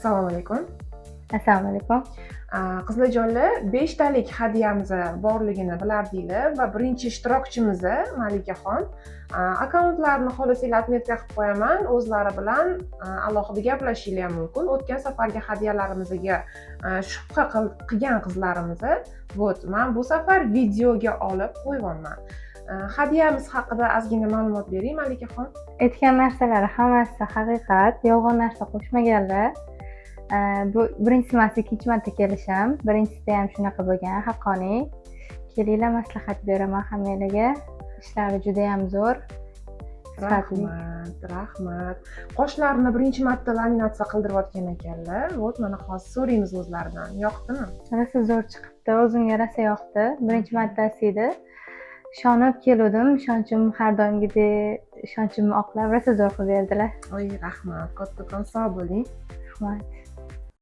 Assalomu alaykum. Assalomu alaykum. Qizlarjonlar, 5 talik hadyamiz borligini bilardinglar va birinchi ishtirokchimiz Malikaxon. Akkauntlarini xolasanglar отметка qilib qo'yaman. O'zlari bilan alohida gaplashishinglar ham mumkin. O'tgan safargi hadyalarimizga shubha qilgan qizlarimiz, men bu safar videoga olib qo'yibman. Hadyamiz haqida ozgina ma'lumot bering, Malikaxon. Aytgan narsalari hammasi haqiqat, yolg'on narsa qo'shmaganlar. Bu birinchisi emas, ikkinchi marta kelishim. Birinchisida ham shunaqa bo'lgan, haqqoniy. Kelinglar, maslahat beraman hammanglarga. Ishlari juda ham zo'r. Rahmat. Qoshlarni birinchi marta laminatsiya qildirayotgan ekanlar. Mana hozir so'raymiz o'zlaridan. Yoqdimi? Rosa zo'r chiqibdi, o'zimga rosa yoqdi. Birinchi martasi edi. Ishonib keldim, ishonchim har doimgidek ishonchimni oqlab rosa zo'r qilib berdilar. Rahmat, kattakon sog' bo'ling. Rahmat.